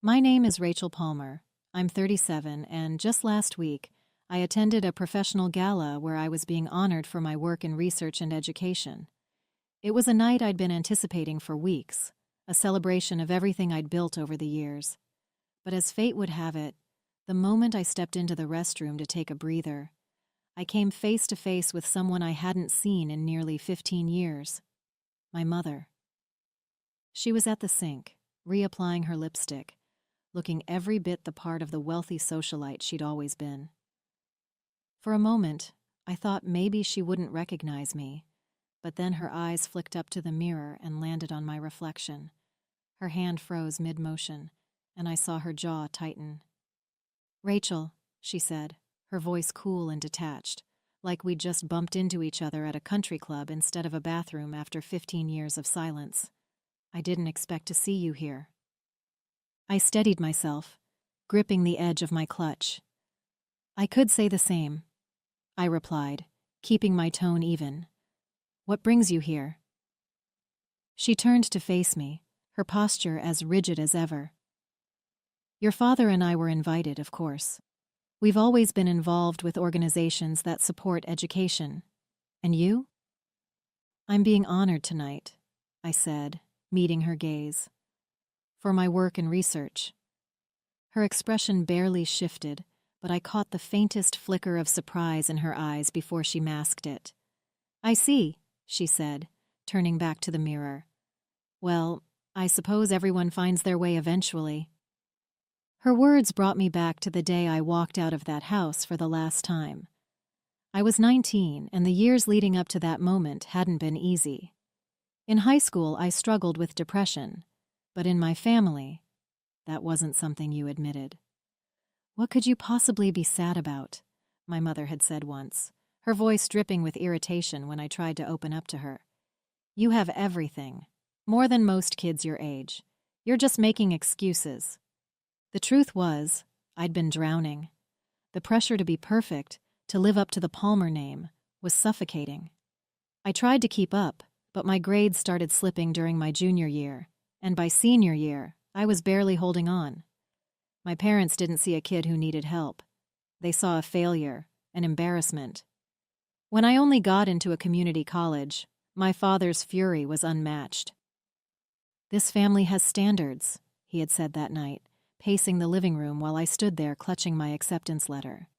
My name is Rachel Palmer. I'm 37, and just last week, I attended a professional gala where I was being honored for my work in research and education. It was a night I'd been anticipating for weeks, a celebration of everything I'd built over the years. But as fate would have it, the moment I stepped into the restroom to take a breather, I came face to face with someone I hadn't seen in nearly 15 years. My mother. She was at the sink, reapplying her lipstick, looking every bit the part of the wealthy socialite she'd always been. For a moment, I thought maybe she wouldn't recognize me, but then her eyes flicked up to the mirror and landed on my reflection. Her hand froze mid-motion, and I saw her jaw tighten. "Rachel," she said, her voice cool and detached, like we'd just bumped into each other at a country club instead of a bathroom after 15 years of silence. "I didn't expect to see you here." I steadied myself, gripping the edge of my clutch. "I could say the same," I replied, keeping my tone even. "What brings you here?" She turned to face me, her posture as rigid as ever. "Your father and I were invited, of course. We've always been involved with organizations that support education. And you?" "I'm being honored tonight," I said, meeting her gaze. "For my work and research." Her expression barely shifted, but I caught the faintest flicker of surprise in her eyes before she masked it. "I see," she said, turning back to the mirror. "Well, I suppose everyone finds their way eventually." Her words brought me back to the day I walked out of that house for the last time. I was 19, and the years leading up to that moment hadn't been easy. In high school, I struggled with depression, but in my family, that wasn't something you admitted. "What could you possibly be sad about?" my mother had said once, her voice dripping with irritation when I tried to open up to her. "You have everything, more than most kids your age. You're just making excuses." The truth was, I'd been drowning. The pressure to be perfect, to live up to the Palmer name, was suffocating. I tried to keep up, but my grades started slipping during my junior year, and by senior year, I was barely holding on. My parents didn't see a kid who needed help. They saw a failure, an embarrassment. When I only got into a community college, my father's fury was unmatched. "This family has standards," he had said that night, pacing the living room while I stood there clutching my acceptance letter.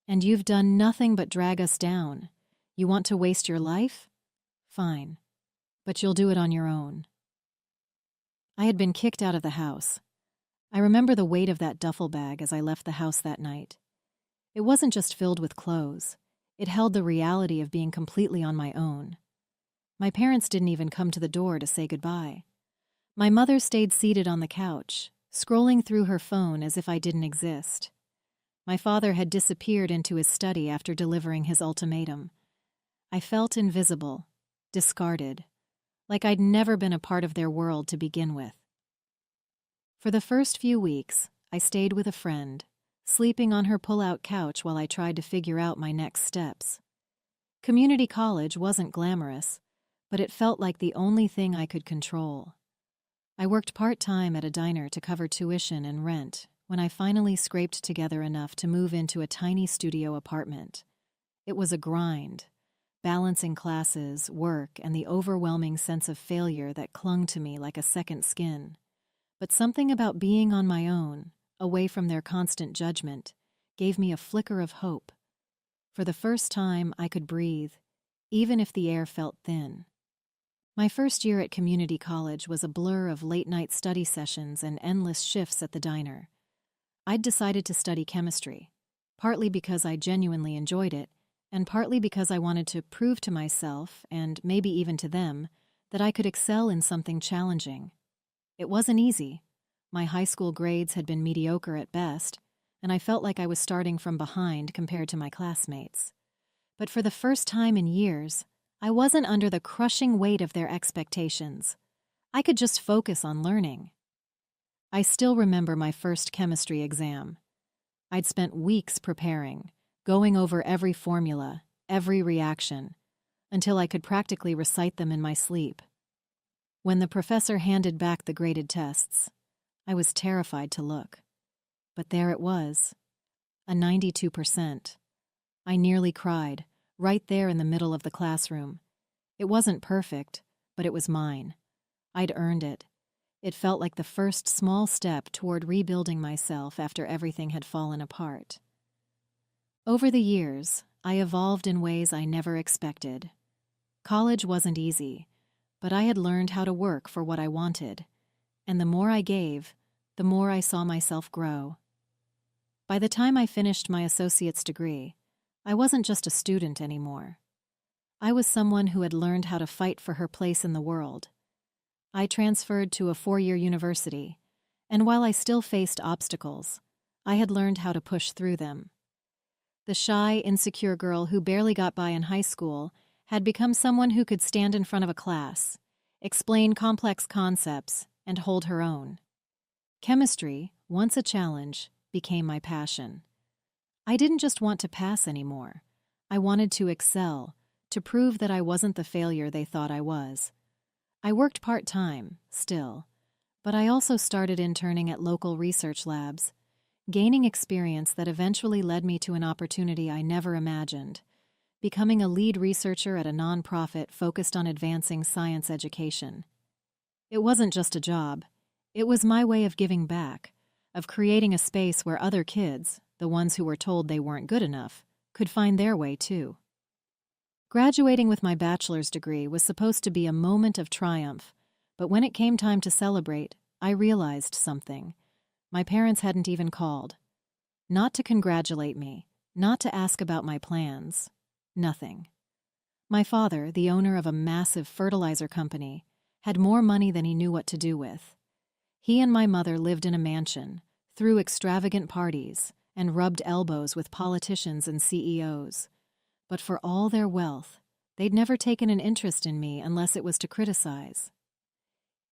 "And you've done nothing but drag us down. You want to waste your life? Fine. But you'll do it on your own." I had been kicked out of the house. I remember the weight of that duffel bag as I left the house that night. It wasn't just filled with clothes. It held the reality of being completely on my own. My parents didn't even come to the door to say goodbye. My mother stayed seated on the couch, scrolling through her phone as if I didn't exist. My father had disappeared into his study after delivering his ultimatum. I felt invisible, discarded, like I'd never been a part of their world to begin with. For the first few weeks, I stayed with a friend, sleeping on her pull-out couch while I tried to figure out my next steps. Community college wasn't glamorous, but it felt like the only thing I could control. I worked part-time at a diner to cover tuition and rent when I finally scraped together enough to move into a tiny studio apartment. It was a grind, balancing classes, work, and the overwhelming sense of failure that clung to me like a second skin. But something about being on my own, away from their constant judgment, gave me a flicker of hope. For the first time, I could breathe, even if the air felt thin. My first year at community college was a blur of late-night study sessions and endless shifts at the diner. I'd decided to study chemistry, partly because I genuinely enjoyed it, and partly because I wanted to prove to myself, and maybe even to them, that I could excel in something challenging. It wasn't easy. My high school grades had been mediocre at best, and I felt like I was starting from behind compared to my classmates. But for the first time in years, I wasn't under the crushing weight of their expectations. I could just focus on learning. I still remember my first chemistry exam. I'd spent weeks preparing, going over every formula, every reaction, until I could practically recite them in my sleep. When the professor handed back the graded tests, I was terrified to look. But there it was, a 92%. I nearly cried, right there in the middle of the classroom. It wasn't perfect, but it was mine. I'd earned it. It felt like the first small step toward rebuilding myself after everything had fallen apart. Over the years, I evolved in ways I never expected. College wasn't easy, but I had learned how to work for what I wanted, and the more I gave, the more I saw myself grow. By the time I finished my associate's degree, I wasn't just a student anymore. I was someone who had learned how to fight for her place in the world. I transferred to a 4-year university, and while I still faced obstacles, I had learned how to push through them. The shy, insecure girl who barely got by in high school had become someone who could stand in front of a class, explain complex concepts, and hold her own. Chemistry, once a challenge, became my passion. I didn't just want to pass anymore. I wanted to excel, to prove that I wasn't the failure they thought I was. I worked part-time, still, but I also started interning at local research labs, gaining experience that eventually led me to an opportunity I never imagined, becoming a lead researcher at a nonprofit focused on advancing science education. It wasn't just a job. It was my way of giving back, of creating a space where other kids, the ones who were told they weren't good enough, could find their way too. Graduating with my bachelor's degree was supposed to be a moment of triumph, but when it came time to celebrate, I realized something. My parents hadn't even called. Not to congratulate me, not to ask about my plans. Nothing. My father, the owner of a massive fertilizer company, had more money than he knew what to do with. He and my mother lived in a mansion, threw extravagant parties, and rubbed elbows with politicians and CEOs. But for all their wealth, they'd never taken an interest in me unless it was to criticize.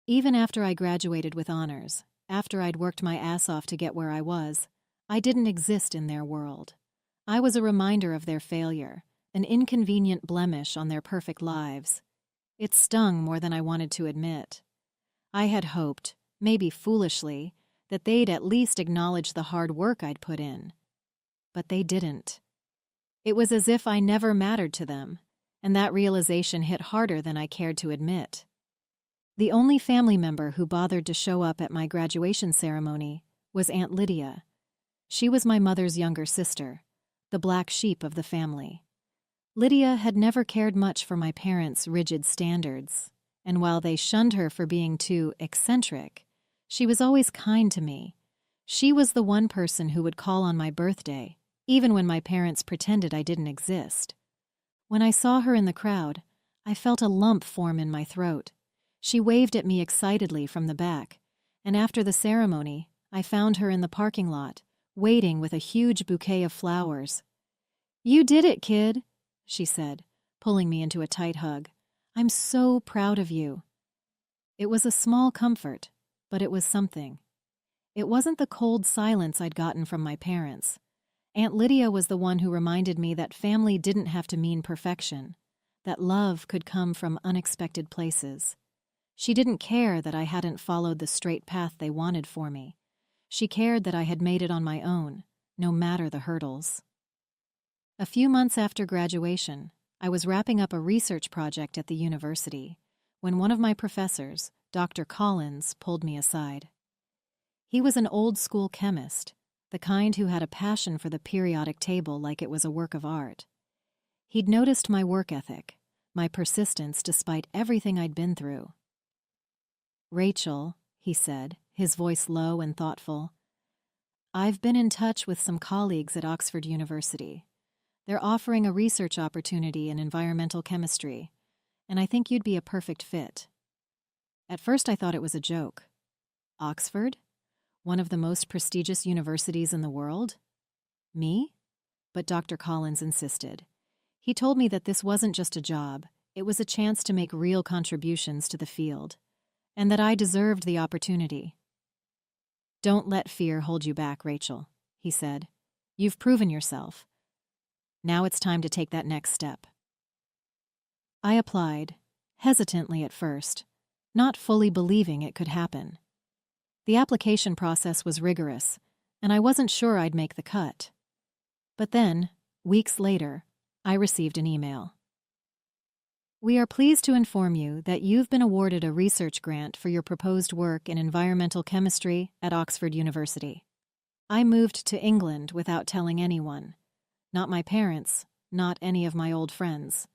Even after I graduated with honors, after I'd worked my ass off to get where I was, I didn't exist in their world. I was a reminder of their failure, an inconvenient blemish on their perfect lives. It stung more than I wanted to admit. I had hoped, maybe foolishly, that they'd at least acknowledge the hard work I'd put in. But they didn't. It was as if I never mattered to them, and that realization hit harder than I cared to admit. The only family member who bothered to show up at my graduation ceremony was Aunt Lydia. She was my mother's younger sister, the black sheep of the family. Lydia had never cared much for my parents' rigid standards, and while they shunned her for being too eccentric, she was always kind to me. She was the one person who would call on my birthday, even when my parents pretended I didn't exist. When I saw her in the crowd, I felt a lump form in my throat. She waved at me excitedly from the back, and after the ceremony, I found her in the parking lot, waiting with a huge bouquet of flowers. "You did it, kid," she said, pulling me into a tight hug. "I'm so proud of you." It was a small comfort, but it was something. It wasn't the cold silence I'd gotten from my parents. Aunt Lydia was the one who reminded me that family didn't have to mean perfection, that love could come from unexpected places. She didn't care that I hadn't followed the straight path they wanted for me. She cared that I had made it on my own, no matter the hurdles. A few months after graduation, I was wrapping up a research project at the university when one of my professors, Dr. Collins, pulled me aside. He was an old-school chemist, the kind who had a passion for the periodic table like it was a work of art. He'd noticed my work ethic, my persistence despite everything I'd been through. "Rachel," he said, his voice low and thoughtful, "I've been in touch with some colleagues at Oxford University. They're offering a research opportunity in environmental chemistry, and I think you'd be a perfect fit." At first I thought it was a joke. Oxford? One of the most prestigious universities in the world? Me? But Dr. Collins insisted. He told me that this wasn't just a job, it was a chance to make real contributions to the field, and that I deserved the opportunity. "Don't let fear hold you back, Rachel," he said. "You've proven yourself. Now it's time to take that next step." I applied, hesitantly at first, not fully believing it could happen. The application process was rigorous, and I wasn't sure I'd make the cut. But then, weeks later, I received an email. We are pleased to inform you that you've been awarded a research grant for your proposed work in environmental chemistry at Oxford University. I moved to England without telling anyone. Not my parents, not any of my old friends.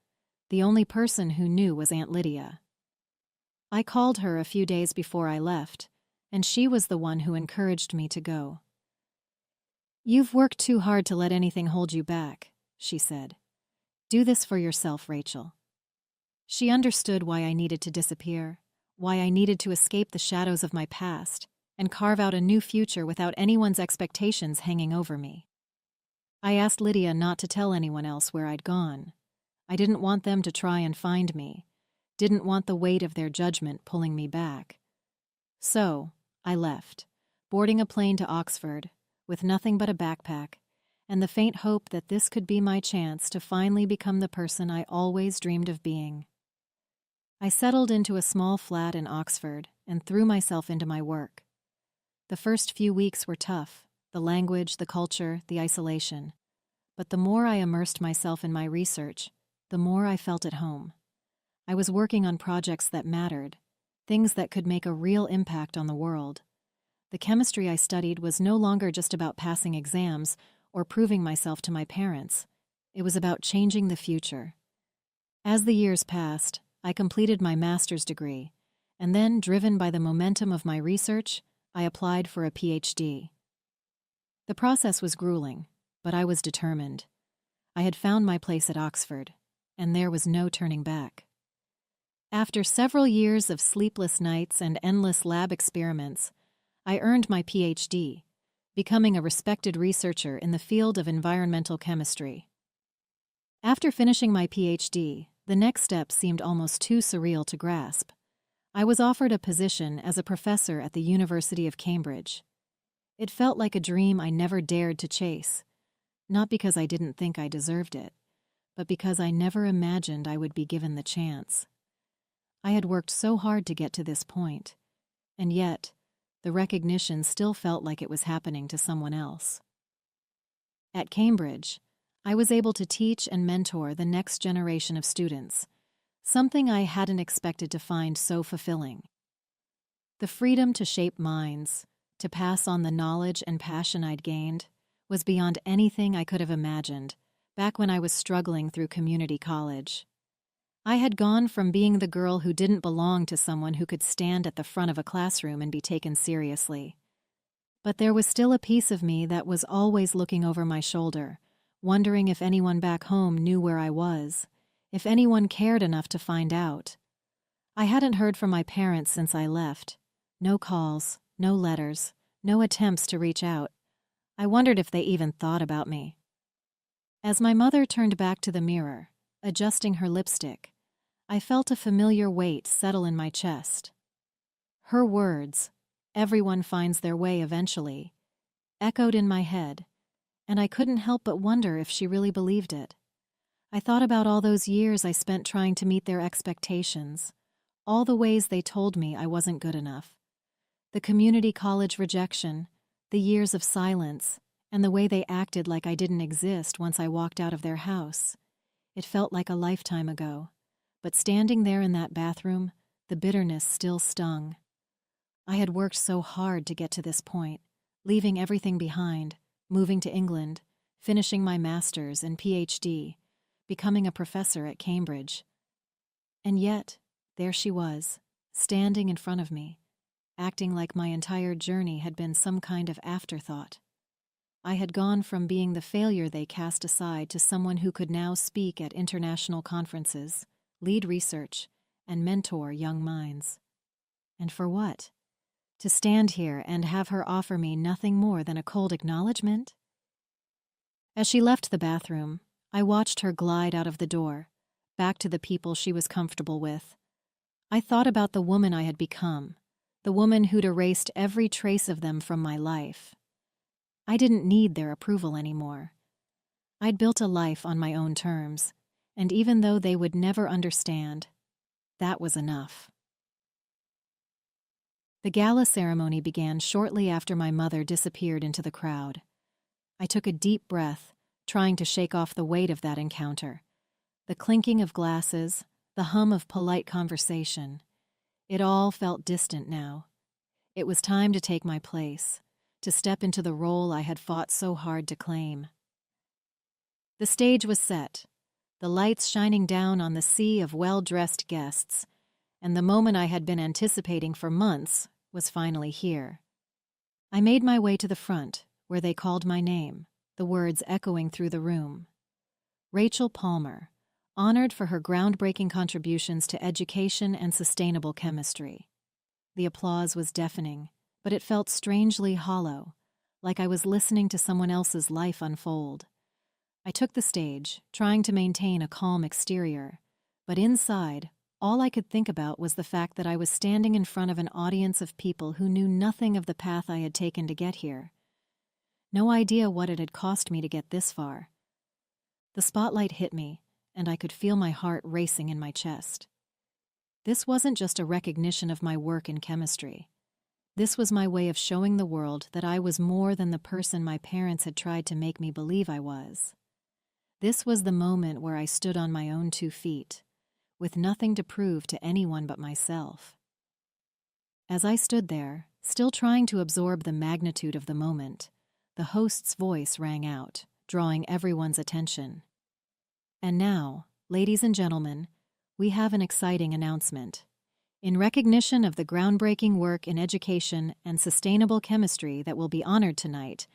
The only person who knew was Aunt Lydia. I called her a few days before I left, and she was the one who encouraged me to go. You've worked too hard to let anything hold you back, she said. Do this for yourself, Rachel. She understood why I needed to disappear, why I needed to escape the shadows of my past and carve out a new future without anyone's expectations hanging over me. I asked Lydia not to tell anyone else where I'd gone. I didn't want them to try and find me, didn't want the weight of their judgment pulling me back. So, I left, boarding a plane to Oxford, with nothing but a backpack, and the faint hope that this could be my chance to finally become the person I always dreamed of being. I settled into a small flat in Oxford and threw myself into my work. The first few weeks were tough, the language, the culture, the isolation. But the more I immersed myself in my research, the more I felt at home. I was working on projects that mattered, things that could make a real impact on the world. The chemistry I studied was no longer just about passing exams or proving myself to my parents. It was about changing the future. As the years passed, I completed my master's degree, and then, driven by the momentum of my research, I applied for a PhD. The process was grueling, but I was determined. I had found my place at Oxford, and there was no turning back. After several years of sleepless nights and endless lab experiments, I earned my PhD, becoming a respected researcher in the field of environmental chemistry. After finishing my PhD, the next step seemed almost too surreal to grasp. I was offered a position as a professor at the University of Cambridge. It felt like a dream I never dared to chase, not because I didn't think I deserved it, but because I never imagined I would be given the chance. I had worked so hard to get to this point, and yet, the recognition still felt like it was happening to someone else. At Cambridge, I was able to teach and mentor the next generation of students, something I hadn't expected to find so fulfilling. The freedom to shape minds, to pass on the knowledge and passion I'd gained, was beyond anything I could have imagined back when I was struggling through community college. I had gone from being the girl who didn't belong to someone who could stand at the front of a classroom and be taken seriously. But there was still a piece of me that was always looking over my shoulder, wondering if anyone back home knew where I was, if anyone cared enough to find out. I hadn't heard from my parents since I left. No calls, no letters, no attempts to reach out. I wondered if they even thought about me. As my mother turned back to the mirror, adjusting her lipstick, I felt a familiar weight settle in my chest. Her words, "Everyone finds their way eventually," echoed in my head, and I couldn't help but wonder if she really believed it. I thought about all those years I spent trying to meet their expectations, all the ways they told me I wasn't good enough. The community college rejection, the years of silence, and the way they acted like I didn't exist once I walked out of their house. It felt like a lifetime ago, but standing there in that bathroom, the bitterness still stung. I had worked so hard to get to this point, leaving everything behind, moving to England, finishing my master's and PhD, becoming a professor at Cambridge. And yet, there she was, standing in front of me, acting like my entire journey had been some kind of afterthought. I had gone from being the failure they cast aside to someone who could now speak at international conferences, lead research, and mentor young minds. And for what? To stand here and have her offer me nothing more than a cold acknowledgement? As she left the bathroom, I watched her glide out of the door, back to the people she was comfortable with. I thought about the woman I had become, the woman who'd erased every trace of them from my life. I didn't need their approval anymore. I'd built a life on my own terms, and even though they would never understand, that was enough. The gala ceremony began shortly after my mother disappeared into the crowd. I took a deep breath, trying to shake off the weight of that encounter. The clinking of glasses, the hum of polite conversation. It all felt distant now. It was time to take my place, to step into the role I had fought so hard to claim. The stage was set, the lights shining down on the sea of well-dressed guests, and the moment I had been anticipating for months was finally here. I made my way to the front, where they called my name, the words echoing through the room. Rachel Palmer, honored for her groundbreaking contributions to education and sustainable chemistry. The applause was deafening, but it felt strangely hollow, like I was listening to someone else's life unfold. I took the stage, trying to maintain a calm exterior, but inside, all I could think about was the fact that I was standing in front of an audience of people who knew nothing of the path I had taken to get here. No idea what it had cost me to get this far. The spotlight hit me, and I could feel my heart racing in my chest. This wasn't just a recognition of my work in chemistry. This was my way of showing the world that I was more than the person my parents had tried to make me believe I was. This was the moment where I stood on my own 2 feet, with nothing to prove to anyone but myself. As I stood there, still trying to absorb the magnitude of the moment, the host's voice rang out, drawing everyone's attention. And now, ladies and gentlemen, we have an exciting announcement. In recognition of the groundbreaking work in education and sustainable chemistry that will be honored tonight,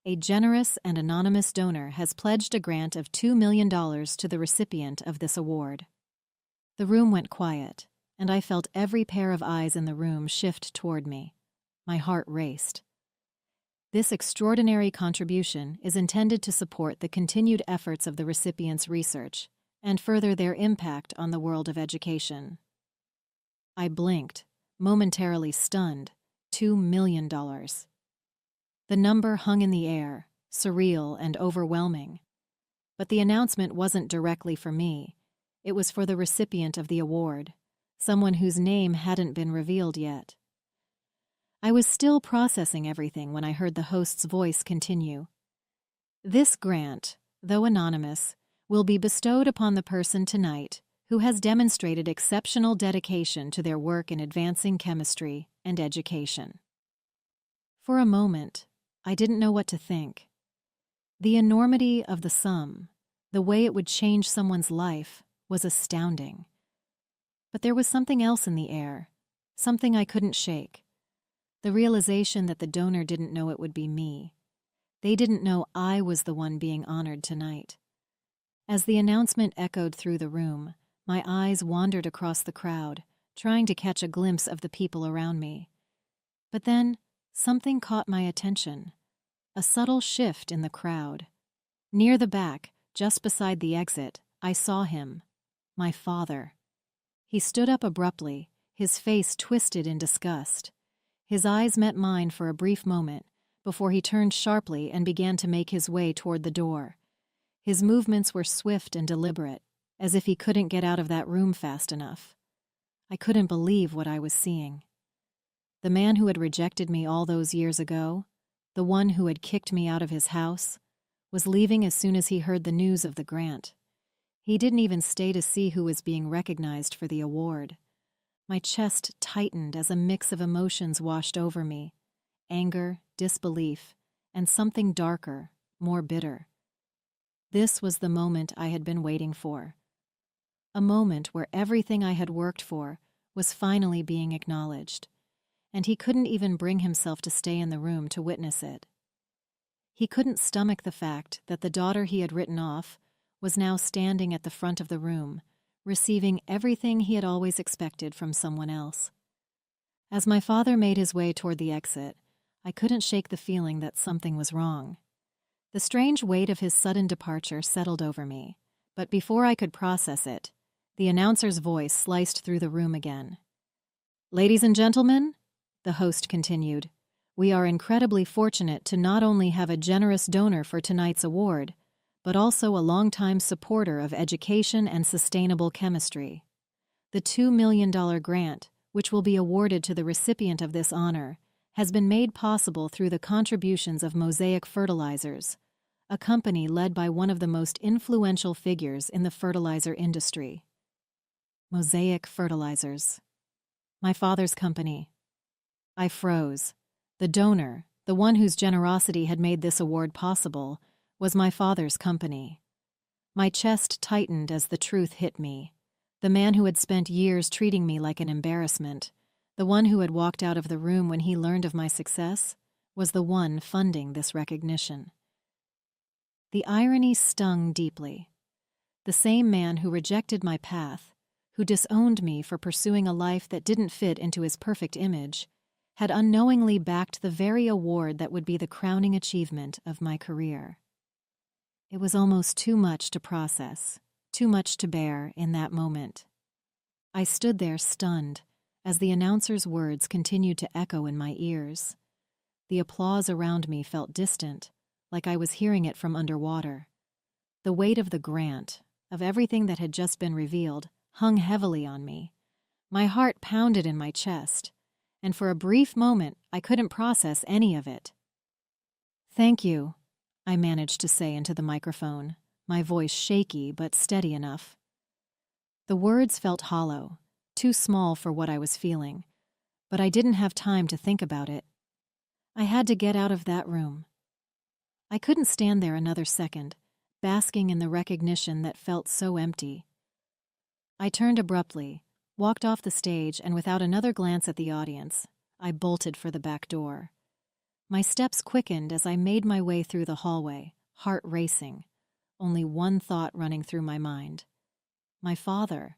a generous and anonymous donor has pledged a grant of $2 million to the recipient of this award. The room went quiet, and I felt every pair of eyes in the room shift toward me. My heart raced. This extraordinary contribution is intended to support the continued efforts of the recipients' research and further their impact on the world of education. I blinked, momentarily stunned. $2 million. The number hung in the air, surreal and overwhelming. But the announcement wasn't directly for me. It was for the recipient of the award, someone whose name hadn't been revealed yet. I was still processing everything when I heard the host's voice continue. This grant, though anonymous, will be bestowed upon the person tonight who has demonstrated exceptional dedication to their work in advancing chemistry and education. For a moment, I didn't know what to think. The enormity of the sum, the way it would change someone's life, was astounding. But there was something else in the air, something I couldn't shake. The realization that the donor didn't know it would be me. They didn't know I was the one being honored tonight. As the announcement echoed through the room, my eyes wandered across the crowd, trying to catch a glimpse of the people around me. But then, something caught my attention. A subtle shift in the crowd. Near the back, just beside the exit, I saw him. My father. He stood up abruptly, his face twisted in disgust. His eyes met mine for a brief moment, before he turned sharply and began to make his way toward the door. His movements were swift and deliberate, as if he couldn't get out of that room fast enough. I couldn't believe what I was seeing. The man who had rejected me all those years ago, the one who had kicked me out of his house, was leaving as soon as he heard the news of the grant. He didn't even stay to see who was being recognized for the award. My chest tightened as a mix of emotions washed over me: anger, disbelief, and something darker, more bitter. This was the moment I had been waiting for. A moment where everything I had worked for was finally being acknowledged, and he couldn't even bring himself to stay in the room to witness it. He couldn't stomach the fact that the daughter he had written off was now standing at the front of the room, receiving everything he had always expected from someone else. As my father made his way toward the exit, I couldn't shake the feeling that something was wrong. The strange weight of his sudden departure settled over me, but before I could process it, the announcer's voice sliced through the room again. "Ladies and gentlemen," the host continued, "we are incredibly fortunate to not only have a generous donor for tonight's award, but also a longtime supporter of education and sustainable chemistry. The $2 million grant which will be awarded to the recipient of this honor, has been made possible through the contributions of Mosaic Fertilizers, a company led by one of the most influential figures in the fertilizer industry. Mosaic Fertilizers. My father's company. I froze. The donor, the one whose generosity had made this award possible, was my father's company. My chest tightened as the truth hit me. The man who had spent years treating me like an embarrassment, the one who had walked out of the room when he learned of my success, was the one funding this recognition. The irony stung deeply. The same man who rejected my path, who disowned me for pursuing a life that didn't fit into his perfect image, had unknowingly backed the very award that would be the crowning achievement of my career. It was almost too much to process, too much to bear in that moment. I stood there stunned as the announcer's words continued to echo in my ears. The applause around me felt distant, like I was hearing it from underwater. The weight of the grant, of everything that had just been revealed, hung heavily on me. My heart pounded in my chest, and for a brief moment I couldn't process any of it. "Thank you," I managed to say into the microphone, my voice shaky but steady enough. The words felt hollow, too small for what I was feeling, but I didn't have time to think about it. I had to get out of that room. I couldn't stand there another second, basking in the recognition that felt so empty. I turned abruptly, walked off the stage, and without another glance at the audience, I bolted for the back door. My steps quickened as I made my way through the hallway, heart racing, only one thought running through my mind. My father.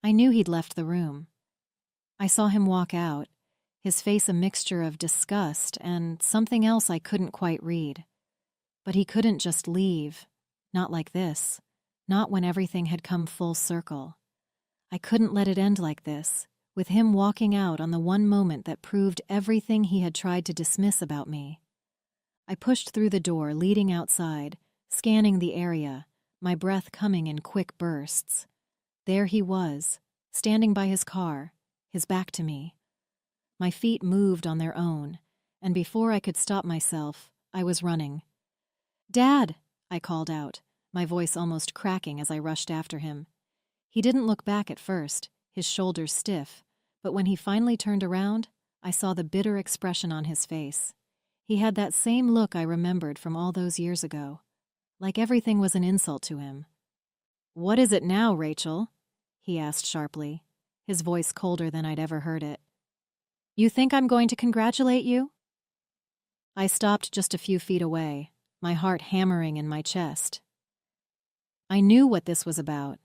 I knew he'd left the room. I saw him walk out, his face a mixture of disgust and something else I couldn't quite read. But he couldn't just leave, not like this, not when everything had come full circle. I couldn't let it end like this, with him walking out on the one moment that proved everything he had tried to dismiss about me. I pushed through the door leading outside, scanning the area, my breath coming in quick bursts. There he was, standing by his car, his back to me. My feet moved on their own, and before I could stop myself, I was running. "Dad!" I called out, my voice almost cracking as I rushed after him. He didn't look back at first, his shoulders stiff, but when he finally turned around, I saw the bitter expression on his face. He had that same look I remembered from all those years ago, like everything was an insult to him. "What is it now, Rachel?" he asked sharply, his voice colder than I'd ever heard it. "You think I'm going to congratulate you?" I stopped just a few feet away, my heart hammering in my chest. I knew what this was about.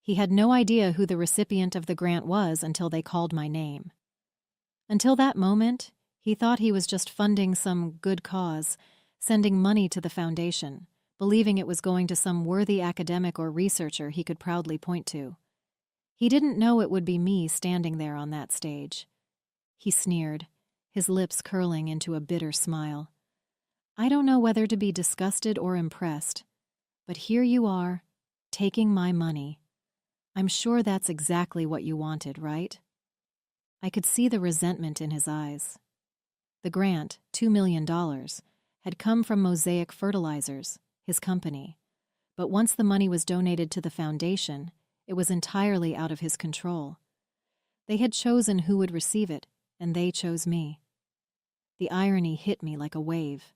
He had no idea who the recipient of the grant was until they called my name. Until that moment, he thought he was just funding some good cause, sending money to the foundation, believing it was going to some worthy academic or researcher he could proudly point to. He didn't know it would be me standing there on that stage. He sneered, his lips curling into a bitter smile. I don't know whether to be disgusted or impressed, but here you are, taking my money. I'm sure that's exactly what you wanted, right? I could see the resentment in his eyes. The grant, $2 million, had come from Mosaic Fertilizers, his company. But once the money was donated to the foundation, it was entirely out of his control. They had chosen who would receive it, and they chose me. The irony hit me like a wave.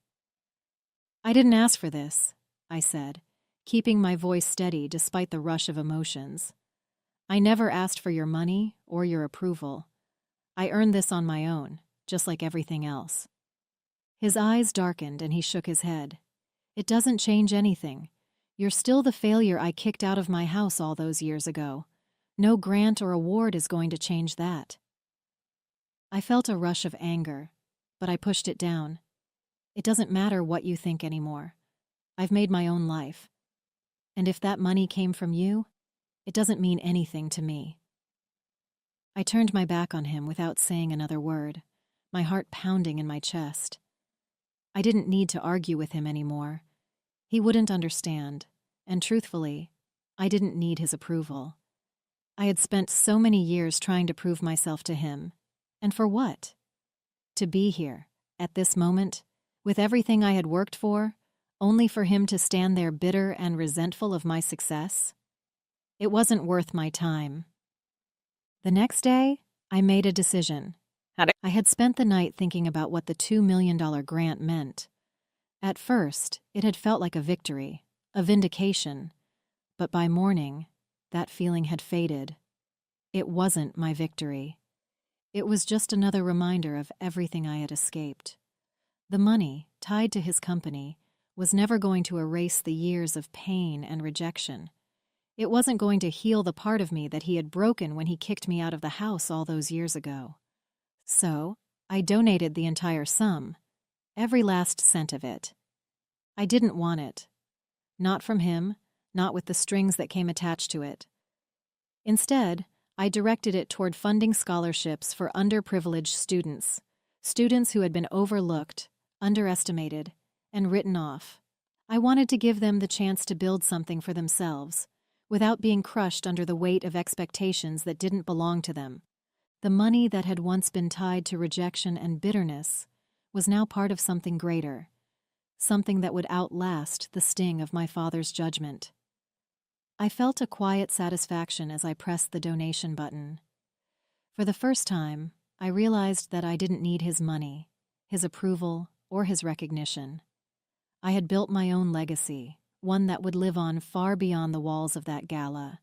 "I didn't ask for this," I said, keeping my voice steady despite the rush of emotions. "I never asked for your money or your approval. I earned this on my own, just like everything else." His eyes darkened and he shook his head. "It doesn't change anything. You're still the failure I kicked out of my house all those years ago. No grant or award is going to change that." I felt a rush of anger, but I pushed it down. It doesn't matter what you think anymore. I've made my own life. And if that money came from you, it doesn't mean anything to me. I turned my back on him without saying another word, my heart pounding in my chest. I didn't need to argue with him anymore. He wouldn't understand, and truthfully, I didn't need his approval. I had spent so many years trying to prove myself to him. And for what? To be here, at this moment, with everything I had worked for, only for him to stand there bitter and resentful of my success? It wasn't worth my time. The next day, I made a decision. I had spent the night thinking about what the $2 million grant meant. At first, it had felt like a victory, a vindication, but by morning, that feeling had faded. It wasn't my victory. It was just another reminder of everything I had escaped. The money, tied to his company, was never going to erase the years of pain and rejection. It wasn't going to heal the part of me that he had broken when he kicked me out of the house all those years ago. So, I donated the entire sum, every last cent of it. I didn't want it. Not from him, not with the strings that came attached to it. Instead, I directed it toward funding scholarships for underprivileged students, students who had been overlooked, underestimated, and written off. I wanted to give them the chance to build something for themselves, without being crushed under the weight of expectations that didn't belong to them. The money that had once been tied to rejection and bitterness was now part of something greater, something that would outlast the sting of my father's judgment. I felt a quiet satisfaction as I pressed the donation button. For the first time, I realized that I didn't need his money, his approval, or his recognition. I had built my own legacy, one that would live on far beyond the walls of that gala.